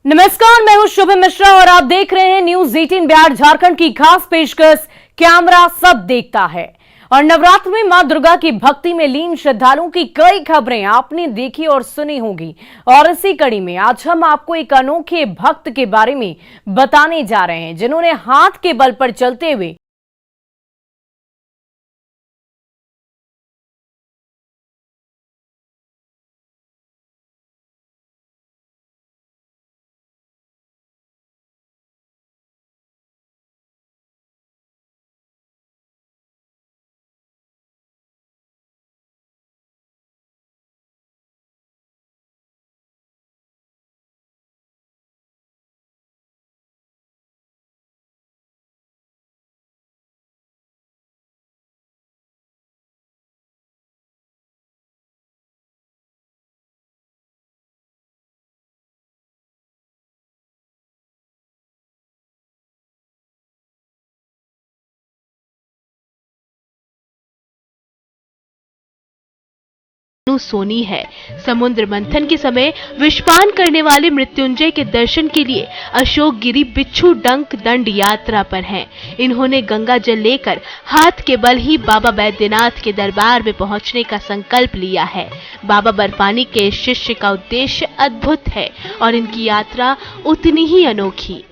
नमस्कार, मैं हूं शुभम मिश्रा और आप देख रहे हैं न्यूज 18 बिहार झारखंड की खास पेशकश कैमरा सब देखता है। और नवरात्र में मां दुर्गा की भक्ति में लीन श्रद्धालुओं की कई खबरें आपने देखी और सुनी होगी। और इसी कड़ी में आज हम आपको एक अनोखे भक्त के बारे में बताने जा रहे हैं जिन्होंने हाथ के बल पर चलते हुए सोनी है। समुद्र मंथन के समय विषपान करने वाले मृत्युंजय के दर्शन के लिए अशोक गिरी बिच्छू डंक दंड यात्रा पर हैं। इन्होंने गंगा जल लेकर हाथ के बल ही बाबा बैद्यनाथ के दरबार में पहुंचने का संकल्प लिया है। बाबा बर्फानी के शिष्य का उद्देश्य अद्भुत है और इनकी यात्रा उतनी ही अनोखी।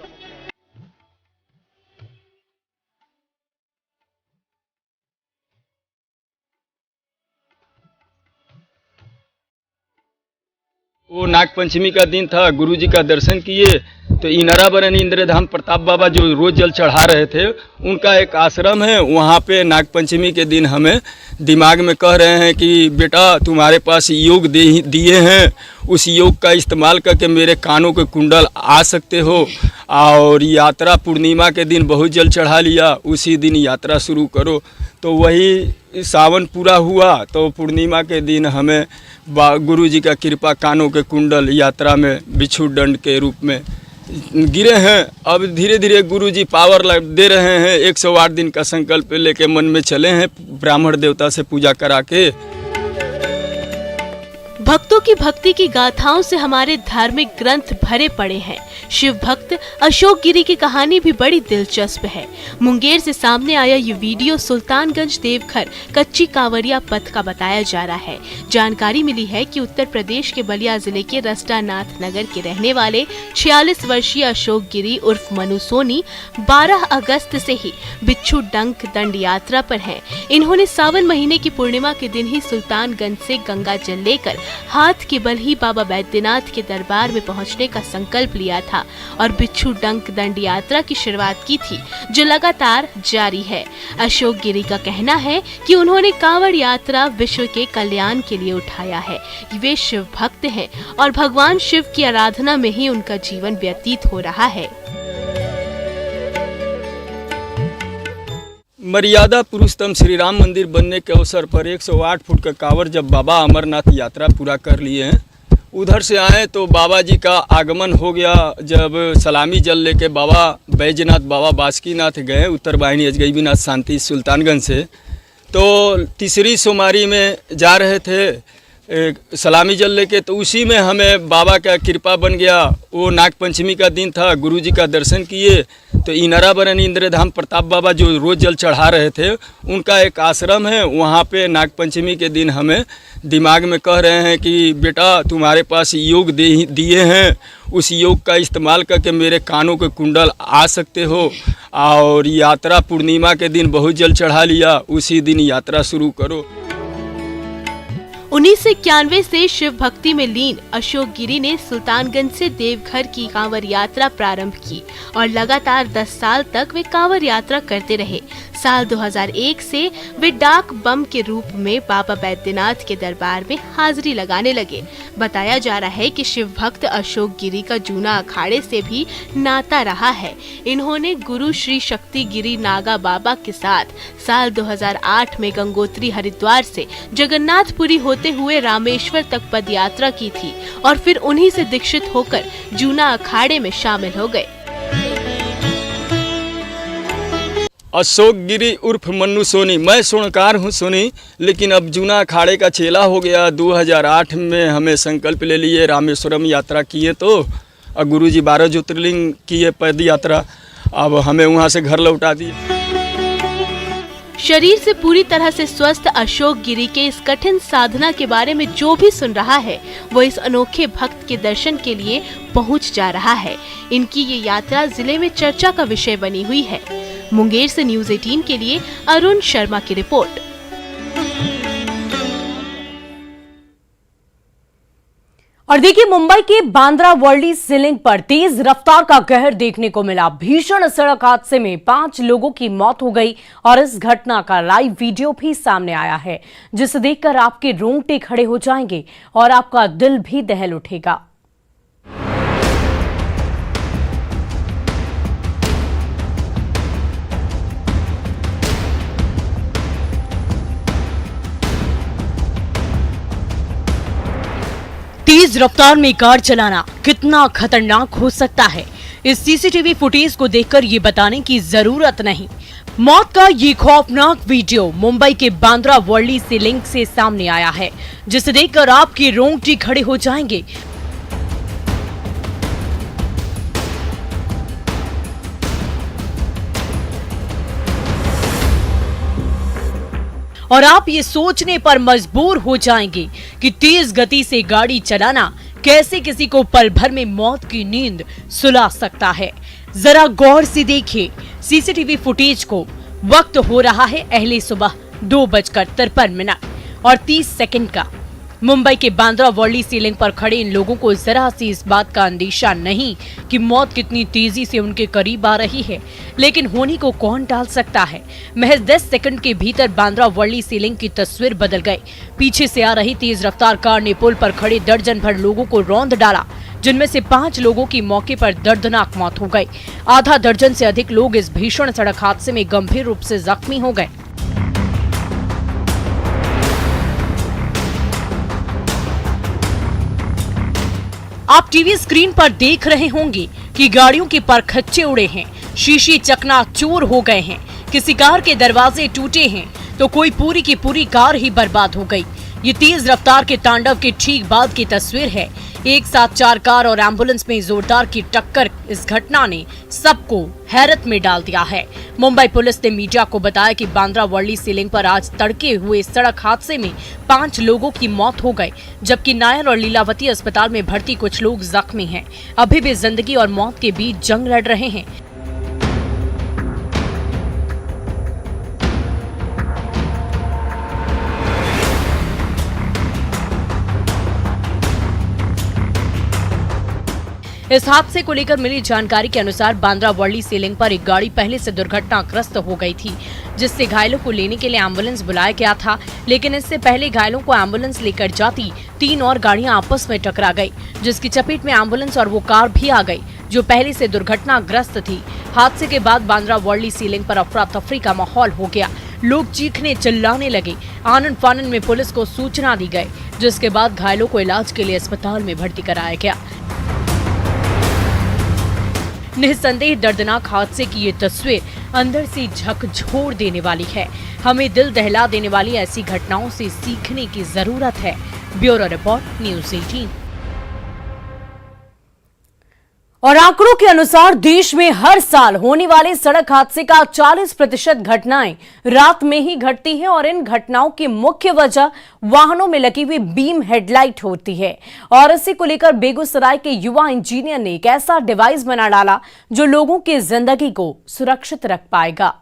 वो नाग पंचमी का दिन था, गुरुजी का दर्शन किए तो इनरावरण इंद्रधाम प्रताप बाबा जो रोज जल चढ़ा रहे थे उनका एक आश्रम है। वहाँ पे नाग पंचमी के दिन हमें दिमाग में कह रहे हैं कि बेटा तुम्हारे पास योग दिए हैं, उस योग का इस्तेमाल करके मेरे कानों के कुंडल आ सकते हो। और यात्रा पूर्णिमा के दिन बहुत जल चढ़ा लिया, उसी दिन यात्रा शुरू करो। तो वही सावन पूरा हुआ तो पूर्णिमा के दिन हमें गुरुजी का कृपा कानों के कुंडल यात्रा में बिच्छू दंड के रूप में गिरे हैं। अब धीरे धीरे गुरुजी पावर दे रहे हैं। 108 दिन का संकल्प लेके मन में चले हैं, ब्राह्मण देवता से पूजा करा के। भक्तों की भक्ति की गाथाओं से हमारे धार्मिक ग्रंथ भरे पड़े हैं। शिव भक्त अशोक गिरी की कहानी भी बड़ी दिलचस्प है। मुंगेर से सामने आया ये वीडियो सुल्तानगंज देवघर कच्ची कांवरिया पथ का बताया जा रहा है। जानकारी मिली है कि उत्तर प्रदेश के बलिया जिले के रस्टानाथ नगर के रहने वाले 46 वर्षीय अशोक गिरी उर्फ मनु सोनी 12 अगस्त से ही बिच्छू डंक दंड यात्रा पर हैं। इन्होंने सावन महीने की पूर्णिमा के दिन ही सुल्तानगंज से गंगा जल लेकर हाथ के बल ही बाबा बैद्यनाथ के दरबार में पहुंचने का संकल्प लिया था और बिच्छू डंक दंड यात्रा की शुरुआत की थी, जो लगातार जारी है। अशोक गिरी का कहना है कि उन्होंने कांवड़ यात्रा विश्व के कल्याण के लिए उठाया है। वे शिव भक्त हैं और भगवान शिव की आराधना में ही उनका जीवन व्यतीत हो रहा है। मर्यादा पुरुषोत्तम श्री राम मंदिर बनने के अवसर पर 108 फुट का कांवड़ जब बाबा अमरनाथ यात्रा पूरा कर लिए हैं, उधर से आए तो बाबा जी का आगमन हो गया। जब सलामी जल लेके बाबा बैजनाथ बाबा बासुकीनाथ गए उत्तर वाहिनी अजगैबीनाथ शांति सुल्तानगंज से, तो तीसरी सोमवारी में जा रहे थे सलामी जल लेके, तो उसी में हमें बाबा का कृपा बन गया। वो नाग पंचमी का दिन था, गुरुजी का दर्शन किए तो इनरावरण इंद्रधाम प्रताप बाबा जो रोज जल चढ़ा रहे थे उनका एक आश्रम है। वहाँ पे नाग पंचमी के दिन हमें दिमाग में कह रहे हैं कि बेटा तुम्हारे पास योग दिए हैं, उस योग का इस्तेमाल करके मेरे कानों के कुंडल आ सकते हो। और यात्रा पूर्णिमा के दिन बहुत जल चढ़ा लिया, उसी दिन यात्रा शुरू करो। 1991 से शिव भक्ति में लीन अशोक गिरी ने सुल्तानगंज से देवघर की कांवड़ यात्रा प्रारंभ की और लगातार 10 साल तक वे कांवड़ यात्रा करते रहे। साल 2001 से वे डाक बम के रूप में बाबा बैद्यनाथ के दरबार में हाजिरी लगाने लगे। बताया जा रहा है कि शिव भक्त अशोक गिरी का जूना अखाड़े से भी नाता रहा है। इन्होंने गुरु श्री शक्ति गिरी नागा बाबा के साथ साल 2008 में गंगोत्री हरिद्वार से जगन्नाथपुरी होते हुए रामेश्वर तक पद यात्रा की थी और फिर उन्हीं से दीक्षित होकर जूना अखाड़े में शामिल हो गए। अशोक गिरी उर्फ मन्नू सोनी, मैं स्वर्णकार हूँ सोनी, लेकिन अब जूना अखाड़े का चेला हो गया। 2008 में हमें संकल्प ले लिए, रामेश्वरम यात्रा किए तो और गुरुजी 12 ज्योतिर्लिंग किए पद यात्रा, अब हमें वहाँ से घर लौटा दिए। शरीर से पूरी तरह से स्वस्थ अशोक गिरी के इस कठिन साधना के बारे में जो भी सुन रहा है वो इस अनोखे भक्त के दर्शन के लिए पहुंच जा रहा है। इनकी ये यात्रा जिले में चर्चा का विषय बनी हुई है। मुंगेर से न्यूज़ 18 के लिए अरुण शर्मा की रिपोर्ट। और देखिए, मुंबई के बांद्रा वर्ली सीलिंग पर तेज रफ्तार का कहर देखने को मिला। भीषण सड़क हादसे में 5 लोगों की मौत हो गई और इस घटना का लाइव वीडियो भी सामने आया है, जिसे देखकर आपके रोंगटे खड़े हो जाएंगे और आपका दिल भी दहल उठेगा। तेज रफ्तार में कार चलाना कितना खतरनाक हो सकता है, इस सीसीटीवी फुटेज को देखकर ये बताने की जरूरत नहीं। मौत का ये खौफनाक वीडियो मुंबई के बांद्रा वर्ली सीलिंग से सामने आया है, जिसे देखकर आपके रोंगटे खड़े हो जाएंगे। और आप ये सोचने पर मजबूर हो जाएंगे कि तेज गति से गाड़ी चलाना कैसे किसी को पल भर में मौत की नींद सुला सकता है। जरा गौर से देखिए सीसीटीवी फुटेज को। वक्त हो रहा है अहले सुबह 2:53 और 30 सेकंड का। मुंबई के बांद्रा वर्ली सीलिंग पर खड़े इन लोगों को जरा सी इस बात का अंदेशा नहीं कि मौत कितनी तेजी से उनके करीब आ रही है, लेकिन होने को कौन टाल सकता है। महज 10 सेकंड के भीतर बांद्रा वर्ली सीलिंग की तस्वीर बदल गई। पीछे से आ रही तेज रफ्तार कार ने पुल पर खड़े दर्जन भर लोगों को रौंद डाला, जिनमें से 5 लोगों की मौके पर दर्दनाक मौत हो गई। आधा दर्जन से अधिक लोग इस भीषण सड़क हादसे में गंभीर रूप से जख्मी हो गए। आप टीवी स्क्रीन पर देख रहे होंगे कि गाड़ियों के परखच्चे उड़े हैं, शीशे चकनाचूर हो गए हैं, किसी कार के दरवाजे टूटे हैं तो कोई पूरी की पूरी कार ही बर्बाद हो गई। ये तेज रफ्तार के तांडव के ठीक बाद की तस्वीर है। एक साथ 4 कार और एम्बुलेंस में जोरदार की टक्कर, इस घटना ने सबको हैरत में डाल दिया है। मुंबई पुलिस ने मीडिया को बताया कि बांद्रा वर्ली सीलिंग पर आज तड़के हुए सड़क हादसे में 5 लोगों की मौत हो गई, जबकि नायर और लीलावती अस्पताल में भर्ती कुछ लोग जख्मी हैं। अभी भी जिंदगी और मौत के बीच जंग लड़ रहे हैं। इस हादसे को लेकर मिली जानकारी के अनुसार बांद्रा वर्ली सीलिंग पर एक गाड़ी पहले से दुर्घटनाग्रस्त हो गई थी, जिससे घायलों को लेने के लिए एम्बुलेंस बुलाया गया था। लेकिन इससे पहले घायलों को एम्बुलेंस लेकर जाती 3 और गाड़ियां आपस में टकरा गई, जिसकी चपेट में एम्बुलेंस और वो कार भी आ गई जो पहले से दुर्घटनाग्रस्त थी। हादसे के बाद बांद्रा वर्ली सीलिंग पर अफरा तफरी का माहौल हो गया। लोग चीखने चिल्लाने लगे। आनन फानन में पुलिस को सूचना दी गई, जिसके बाद घायलों को इलाज के लिए अस्पताल में भर्ती कराया गया। निस्संदेह दर्दनाक हादसे की ये तस्वीर अंदर से झकझोर देने वाली है। हमें दिल दहला देने वाली ऐसी घटनाओं से सीखने की जरूरत है। Bureau report, news 18। और आंकड़ों के अनुसार देश में हर साल होने वाले सड़क हादसे का 40% घटनाएं रात में ही घटती हैं और इन घटनाओं की मुख्य वजह वाहनों में लगी हुई बीम हेडलाइट होती है। और इसी को लेकर बेगूसराय के युवा इंजीनियर ने एक ऐसा डिवाइस बना डाला जो लोगों की जिंदगी को सुरक्षित रख पाएगा।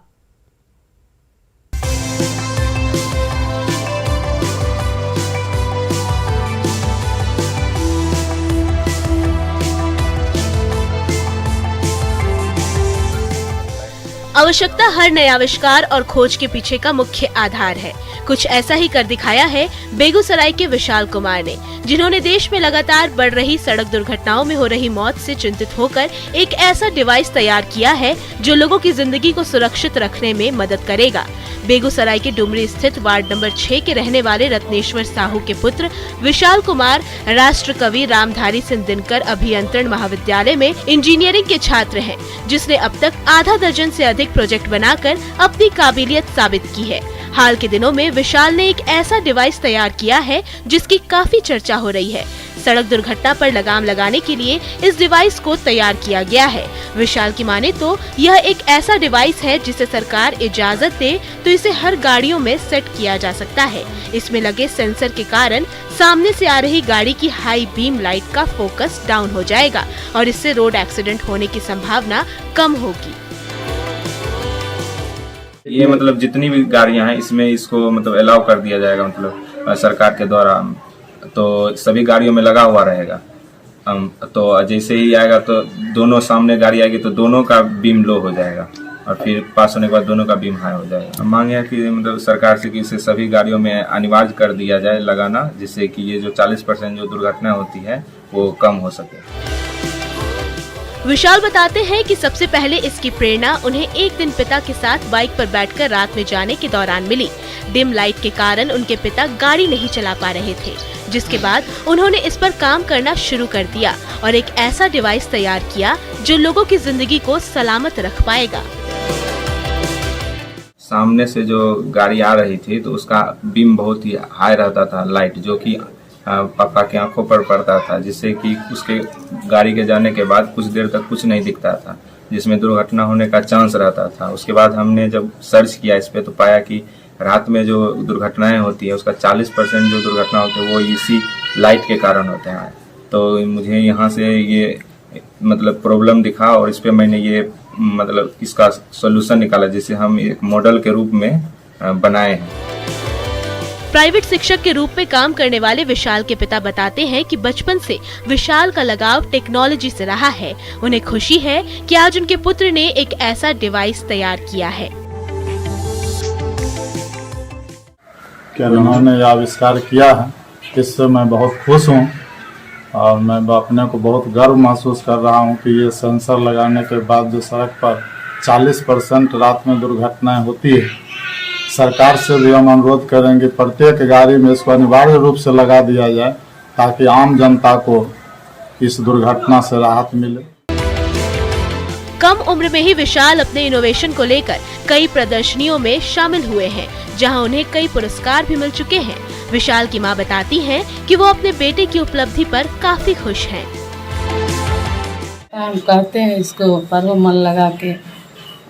आवश्यकता हर नए आविष्कार और खोज के पीछे का मुख्य आधार है। कुछ ऐसा ही कर दिखाया है बेगूसराय के विशाल कुमार ने, जिन्होंने देश में लगातार बढ़ रही सड़क दुर्घटनाओं में हो रही मौत से चिंतित होकर एक ऐसा डिवाइस तैयार किया है जो लोगों की जिंदगी को सुरक्षित रखने में मदद करेगा। बेगूसराय के डुमरी स्थित वार्ड नंबर 6 के रहने वाले रत्नेश्वर साहू के पुत्र विशाल कुमार राष्ट्र कवि रामधारी सिंह दिनकर अभियंत्रण महाविद्यालय में इंजीनियरिंग के छात्र हैं, जिसने अब तक आधा दर्जन से अधिक प्रोजेक्ट बनाकर अपनी काबिलियत साबित की है। हाल के दिनों में विशाल ने एक ऐसा डिवाइस तैयार किया है जिसकी काफी चर्चा हो रही है। सड़क दुर्घटना पर लगाम लगाने के लिए इस डिवाइस को तैयार किया गया है। विशाल की माने तो यह एक ऐसा डिवाइस है जिसे सरकार इजाजत दे तो इसे हर गाड़ियों में सेट किया जा सकता है। इसमें लगे सेंसर के कारण सामने से आ रही गाड़ी की हाई बीम लाइट का फोकस डाउन हो जाएगा और इससे रोड एक्सीडेंट होने की संभावना कम होगी। ये मतलब जितनी भी गाड़ियां हैं इसमें इसको मतलब अलाउ कर दिया जाएगा, मतलब सरकार के द्वारा, तो सभी गाड़ियों में लगा हुआ रहेगा। तो जैसे ही आएगा तो दोनों सामने गाड़ी आएगी तो दोनों का बीम लो हो जाएगा और फिर पास होने के बाद दोनों का बीम हाई हो जाएगा। मांग है कि मतलब सरकार से कि इसे सभी गाड़ियों में अनिवार्य कर दिया जाए लगाना, जिससे कि ये जो 40% जो दुर्घटना होती है वो कम हो सके। विशाल बताते हैं कि सबसे पहले इसकी प्रेरणा उन्हें एक दिन पिता के साथ बाइक पर बैठकर रात में जाने के दौरान मिली। डिम लाइट के कारण उनके पिता गाड़ी नहीं चला पा रहे थे, जिसके बाद उन्होंने इस पर काम करना शुरू कर दिया और एक ऐसा डिवाइस तैयार किया जो लोगों की जिंदगी को सलामत रख पाएगा। सामने से जो गाड़ी आ रही थी तो उसका बीम बहुत ही हाई रहता था लाइट, जो कि पापा की आंखों पर पड़ता था, जिससे कि उसके गाड़ी के जाने के बाद कुछ देर तक कुछ नहीं दिखता था, जिसमें दुर्घटना होने का चांस रहता था। उसके बाद हमने जब सर्च किया इस पे तो पाया कि रात में जो दुर्घटनाएं होती है उसका 40% जो दुर्घटना होती है वो इसी लाइट के कारण होते हैं। तो मुझे यहाँ से ये मतलब प्रॉब्लम दिखा और इस पे मैंने ये मतलब इसका सोल्यूशन निकाला, जिसे हम एक मॉडल के रूप में बनाए हैं। प्राइवेट शिक्षक के रूप में काम करने वाले विशाल के पिता बताते हैं कि बचपन से विशाल का लगाव टेक्नोलॉजी से रहा है। उन्हें खुशी है कि आज उनके पुत्र ने एक ऐसा डिवाइस तैयार किया है। कि उन्होंने यह आविष्कार किया है, इससे मैं बहुत खुश हूँ और मैं अपने को बहुत गर्व महसूस कर रहा हूँ कि ये सेंसर लगाने के बाद जो सड़क पर 40% रात में दुर्घटनाएं होती है, सरकार से भी हम अनुरोध करेंगे प्रत्येक गाड़ी में इसको अनिवार्य रूप से लगा दिया जाए ताकि आम जनता को इस दुर्घटना से राहत मिले। कम उम्र में ही विशाल अपने इनोवेशन को लेकर कई प्रदर्शनियों में शामिल हुए हैं, जहां उन्हें कई पुरस्कार भी मिल चुके हैं। विशाल की मां बताती हैं कि वो अपने बेटे की उपलब्धि पर काफी खुश हैं। हम कहते हैं इसको पढ़ो मन लगा के,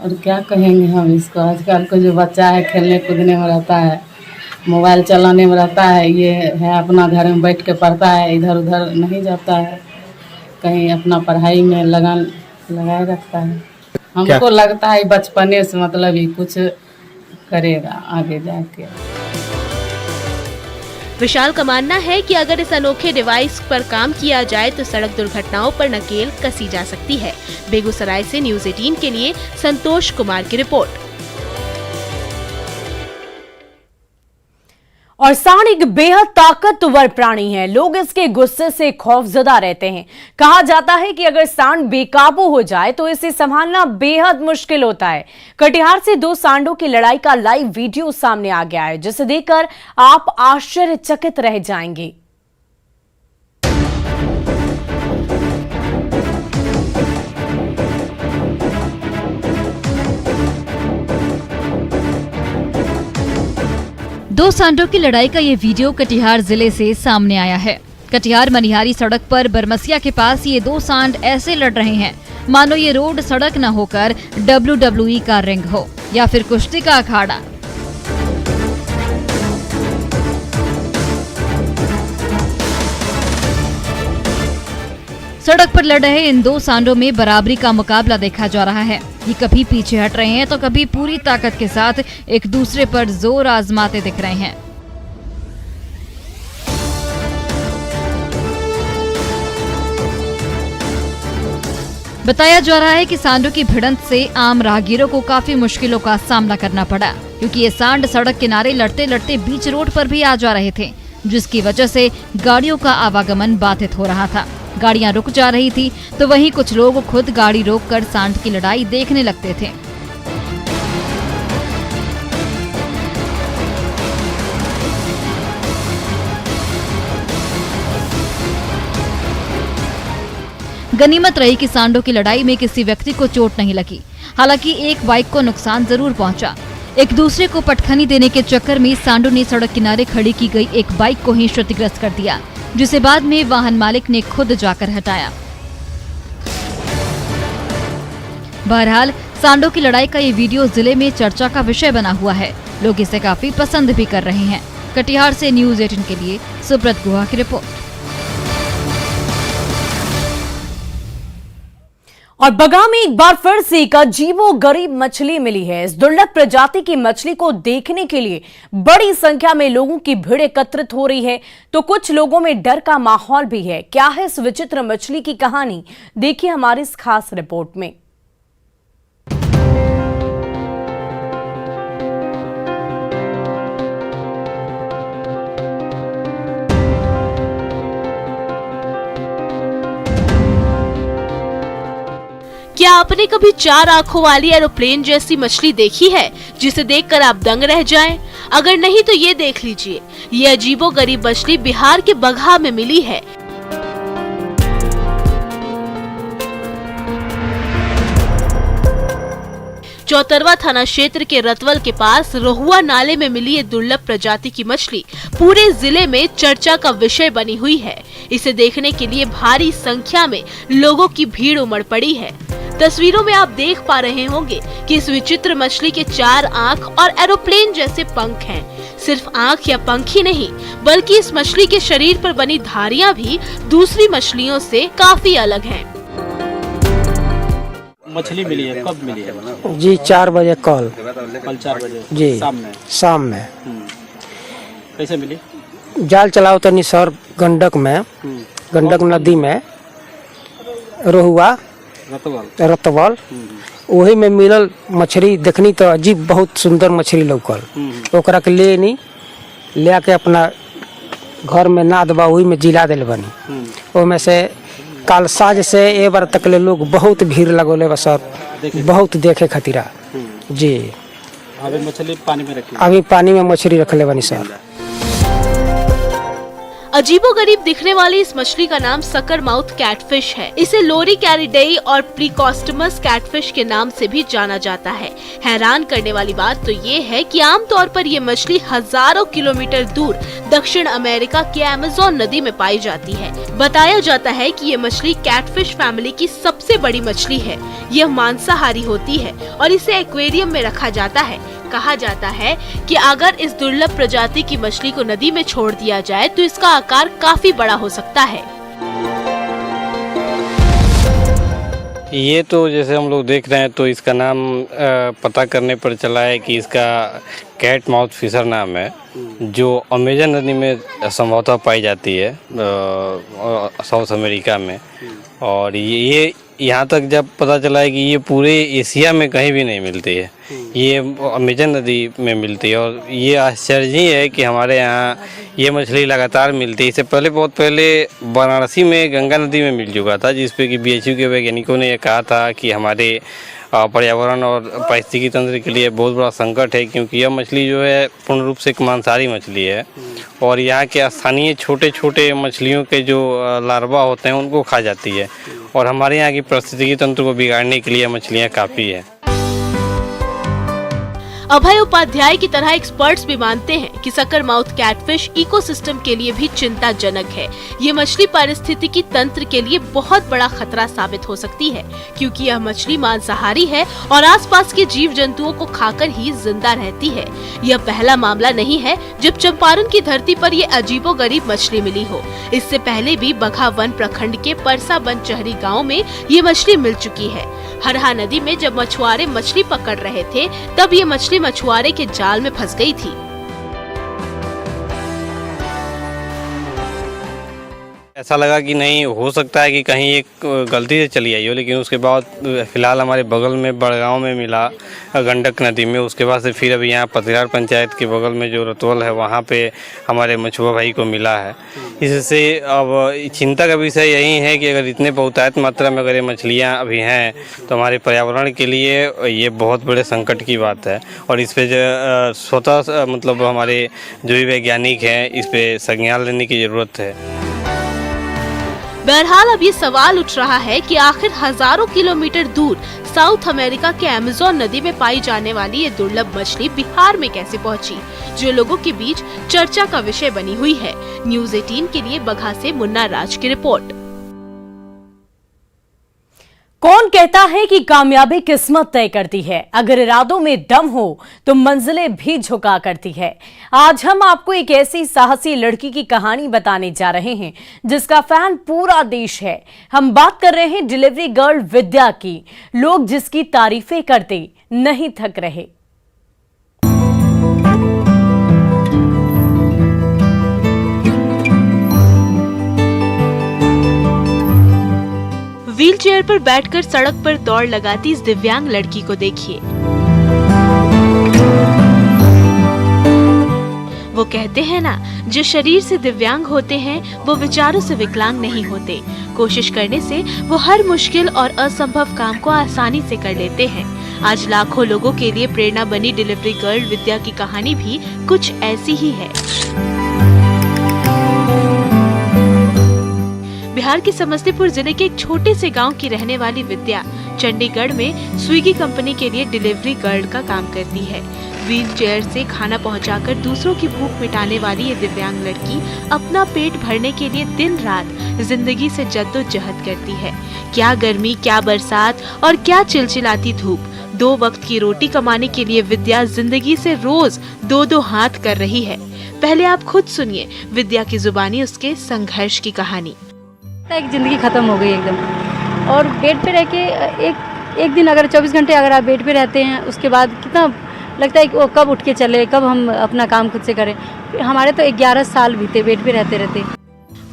और क्या कहेंगे हम इसको। आजकल को जो बच्चा है खेलने कूदने में रहता है, मोबाइल चलाने में रहता है, ये है अपना घर में बैठ के पढ़ता है, इधर उधर नहीं जाता है, कहीं अपना पढ़ाई में लगाए रखता है। हमको लगता है बचपने से मतलब ही कुछ करेगा आगे जाके। विशाल का मानना है कि अगर इस अनोखे डिवाइस पर काम किया जाए तो सड़क दुर्घटनाओं पर नकेल कसी जा सकती है। बेगूसराय से न्यूज़ 18 के लिए संतोष कुमार की रिपोर्ट। और सांड एक बेहद ताकतवर प्राणी है। लोग इसके गुस्से से खौफजदा रहते हैं। कहा जाता है कि अगर सांड बेकाबू हो जाए तो इसे संभालना बेहद मुश्किल होता है। कटिहार से 2 सांडों की लड़ाई का लाइव वीडियो सामने आ गया है, जिसे देखकर आप आश्चर्यचकित रह जाएंगे। दो सांडों की लड़ाई का ये वीडियो कटिहार जिले से सामने आया है। कटिहार मनिहारी सड़क पर बरमसिया के पास ये 2 सांड ऐसे लड़ रहे हैं मानो ये रोड सड़क न होकर WWE का रिंग हो या फिर कुश्ती का अखाड़ा। सड़क पर लड़ रहे इन 2 सांडों में बराबरी का मुकाबला देखा जा रहा है। ये कभी पीछे हट रहे हैं तो कभी पूरी ताकत के साथ एक दूसरे पर जोर आजमाते दिख रहे हैं। बताया जा रहा है कि सांडों की भिड़ंत से आम राहगीरों को काफी मुश्किलों का सामना करना पड़ा, क्योंकि ये सांड सड़क किनारे लड़ते लड़ते बीच रोड पर भी आ जा रहे थे, जिसकी वजह से गाड़ियों का आवागमन बाधित हो रहा था। गाड़ियां रुक जा रही थी तो वहीं कुछ लोग खुद गाड़ी रोककर सांड की लड़ाई देखने लगते थे। गनीमत रही कि सांडों की लड़ाई में किसी व्यक्ति को चोट नहीं लगी। हालांकि एक बाइक को नुकसान जरूर पहुंचा। एक दूसरे को पटखनी देने के चक्कर में सांडों ने सड़क किनारे खड़ी की गई एक बाइक को ही क्षतिग्रस्त कर दिया। जिसे बाद में वाहन मालिक ने खुद जाकर हटाया। बहरहाल सांडों की लड़ाई का ये वीडियो जिले में चर्चा का विषय बना हुआ है। लोग इसे काफी पसंद भी कर रहे हैं। कटिहार से न्यूज़ 18 के लिए सुब्रत गुहा की रिपोर्ट। और बगा में एक बार फिर से एक अजीबोगरीब मछली मिली है। इस दुर्लभ प्रजाति की मछली को देखने के लिए बड़ी संख्या में लोगों की भीड़ एकत्रित हो रही है, तो कुछ लोगों में डर का माहौल भी है। क्या है इस विचित्र मछली की कहानी, देखिए हमारी इस खास रिपोर्ट में। क्या आपने कभी 4 आंखों वाली एरोप्लेन जैसी मछली देखी है जिसे देखकर आप दंग रह जाएं? अगर नहीं तो ये देख लीजिए, ये अजीबोगरीब मछली बिहार के बगहा में मिली है। चौतरवा थाना क्षेत्र के रतवल के पास रोहुआ नाले में मिली ये दुर्लभ प्रजाति की मछली पूरे जिले में चर्चा का विषय बनी हुई है। इसे देखने के लिए भारी संख्या में लोगों की भीड़ उमड़ पड़ी है। तस्वीरों में आप देख पा रहे होंगे कि इस विचित्र मछली के 4 आंख और एरोप्लेन जैसे पंख हैं। सिर्फ आंख या पंख ही नहीं, बल्कि इस मछली के शरीर पर बनी धारियां भी दूसरी मछलियों से काफी अलग हैं। मछली मिली है, कब मिली है? जी 4 बजे कल 4 बजे जी शाम में। कैसे मिली? जाल चलाओ तनी सर गंडक में, गंडक नदी में रोहुआ रतवल वही में मिलल मछली। देखनी तो अजीब बहुत सुंदर मछली लौकल। ओकरा के ले आके अपना घर में नाद बा वही में जिला दिल बनी। ओमे से काल साँझ से ए बार तक ले लोग बहुत भीड़ लगोले बा सर, बहुत देखे खातिरा जी। अभी मछली पानी में रखी? अभी पानी में मछली रखले बनी सर। अजीबोगरीब दिखने वाली इस मछली का नाम सकर माउथ कैटफिश है। इसे लोरी कैरिडेई और प्रीकॉस्टमस कैटफिश के नाम से भी जाना जाता है। हैरान करने वाली बात तो ये है कि आमतौर पर ये मछली हजारों किलोमीटर दूर दक्षिण अमेरिका के अमेज़न नदी में पाई जाती है। बताया जाता है कि ये मछली कैटफिश फैमिली की सबसे बड़ी मछली है। यह मांसाहारी होती है और इसे एक्वेरियम में रखा जाता है। कहा जाता है कि अगर इस दुर्लभ प्रजाति की मछली को नदी में छोड़ दिया जाए तो इसका आकार काफी बड़ा हो सकता है। ये तो जैसे हम लोग देख रहे हैं तो इसका नाम पता करने पर चला है कि इसका कैट माउथ फिशर नाम है, जो अमेजन नदी में संभवतः पाई जाती है साउथ अमेरिका में। और ये यहाँ तक जब पता चला है कि ये पूरे एशिया में कहीं भी नहीं मिलती है, ये अमेजन नदी में मिलती है। और ये आश्चर्य ही है कि हमारे यहाँ ये मछली लगातार मिलती है। इससे पहले बहुत पहले वाराणसी में गंगा नदी में मिल चुका था, जिस पे कि BHU के वैज्ञानिकों ने ये कहा था कि हमारे पर्यावरण और पारिस्थितिकी तंत्र के लिए बहुत बड़ा संकट है, क्योंकि यह मछली जो है पूर्ण रूप से एक मांसाहारी मछली है और यहाँ के स्थानीय छोटे छोटे मछलियों के जो लार्वा होते हैं उनको खा जाती है और हमारे यहाँ की पारिस्थितिकी तंत्र को बिगाड़ने के लिए मछलियाँ काफ़ी है। अभय उपाध्याय की तरह एक्सपर्ट्स भी मानते हैं कि सकर माउथ कैटफिश इकोसिस्टम के लिए भी चिंताजनक है। ये मछली पारिस्थितिकी तंत्र के लिए बहुत बड़ा खतरा साबित हो सकती है, क्योंकि यह मछली मांसाहारी है और आसपास के जीव जंतुओं को खाकर ही जिंदा रहती है। यह पहला मामला नहीं है जब चंपारण की धरती पर ये अजीबोगरीब मछली मिली हो। इससे पहले भी बगहा वन प्रखंड के परसा बनचहरी गाँव में ये मछली मिल चुकी है। हरहा नदी में जब मछुआरे मछली पकड़ रहे थे तब ये मछली मछुआरे के जाल में फंस गई थी। ऐसा लगा कि नहीं हो सकता है कि कहीं एक गलती से चली आई हो, लेकिन उसके बाद फिलहाल हमारे बगल में बड़गांव में मिला गंडक नदी में। उसके बाद से फिर अभी यहाँ पतिहार पंचायत के बगल में जो रतवल है वहाँ पे हमारे मछुआ भाई को मिला है। इससे अब चिंता का विषय यही है कि अगर इतने बहुतायत मात्रा में अगर ये मछलियाँ अभी हैं तो हमारे पर्यावरण के लिए ये बहुत बड़े संकट की बात है और इस पर स्वतः मतलब हमारे जो भी वैज्ञानिक हैं इस पर संज्ञान लेने की ज़रूरत है। बहरहाल अब ये सवाल उठ रहा है कि आखिर हजारों किलोमीटर दूर साउथ अमेरिका के अमेज़न नदी में पाई जाने वाली ये दुर्लभ मछली बिहार में कैसे पहुंची, जो लोगों के बीच चर्चा का विषय बनी हुई है। न्यूज़ 18 के लिए बगहा से मुन्ना राज की रिपोर्ट। कौन कहता है कि कामयाबी किस्मत तय करती है? अगर इरादों में दम हो तो मंजिलें भी झुका करती है। आज हम आपको एक ऐसी साहसी लड़की की कहानी बताने जा रहे हैं जिसका फैन पूरा देश है। हम बात कर रहे हैं डिलीवरी गर्ल विद्या की। लोग जिसकी तारीफें करते नहीं थक रहे। व्हीलचेयर पर बैठकर सड़क पर दौड़ लगाती इस दिव्यांग लड़की को देखिए। वो कहते हैं ना, जो शरीर से दिव्यांग होते हैं वो विचारों से विकलांग नहीं होते। कोशिश करने से वो हर मुश्किल और असंभव काम को आसानी से कर लेते हैं। आज लाखों लोगों के लिए प्रेरणा बनी डिलीवरी गर्ल विद्या की कहानी भी कुछ ऐसी ही है। बिहार के समस्तीपुर जिले के एक छोटे से गांव की रहने वाली विद्या चंडीगढ़ में स्विगी कंपनी के लिए डिलीवरी गर्ल का काम करती है। व्हीलचेयर से खाना पहुंचाकर दूसरों की भूख मिटाने वाली ये दिव्यांग लड़की अपना पेट भरने के लिए दिन रात जिंदगी से जद्दोजहद करती है। क्या गर्मी, क्या बरसात और क्या चिलचिलाती धूप। 2 वक्त की रोटी कमाने के लिए विद्या जिंदगी से रोज 2-2 हाथ कर रही है। पहले आप खुद सुनिए विद्या की जुबानी उसके संघर्ष की कहानी। एक ज़िंदगी ख़त्म हो गई एकदम। और बेड पे रह के एक दिन अगर 24 घंटे अगर आप बेड पे रहते हैं, उसके बाद कितना लगता है कि वो कब उठ के चले, कब हम अपना काम खुद से करें। हमारे तो 11 साल बीते बेड पे रहते रहते।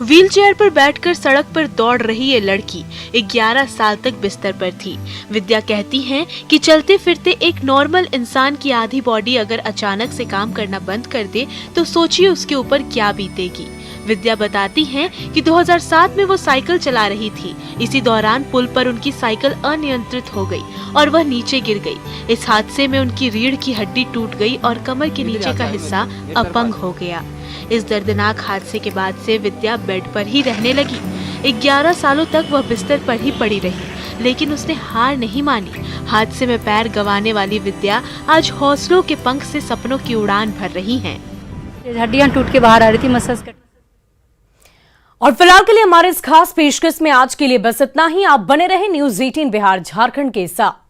व्हीलचेयर पर बैठकर सड़क पर दौड़ रही ये लड़की 11 साल तक बिस्तर पर थी। विद्या कहती हैं कि चलते फिरते एक नॉर्मल इंसान की आधी बॉडी अगर अचानक से काम करना बंद कर दे तो सोचिए उसके ऊपर क्या बीतेगी। विद्या बताती हैं कि 2007 में वो साइकिल चला रही थी। इसी दौरान पुल पर उनकी साइकिल अनियंत्रित हो गई और वह नीचे गिर गई। इस हादसे में उनकी रीढ़ की हड्डी टूट गई और कमर के नीचे का हिस्सा अपंग हो गया। इस दर्दनाक हादसे के बाद से विद्या बेड पर ही रहने लगी। 11 सालों तक वह बिस्तर पर ही पड़ी रही, लेकिन उसने हार नहीं मानी। हादसे में पैर गंवाने वाली विद्या आज हौसलों के पंख से सपनों की उड़ान भर रही हैं। हड्डियां टूट के बाहर आ रही थी, मसाज कर। और फिलहाल के लिए हमारे इस खास पेशकश में आज के लिए बस इतना ही। आप बने रहे न्यूज़ 18 बिहार झारखंड के साथ।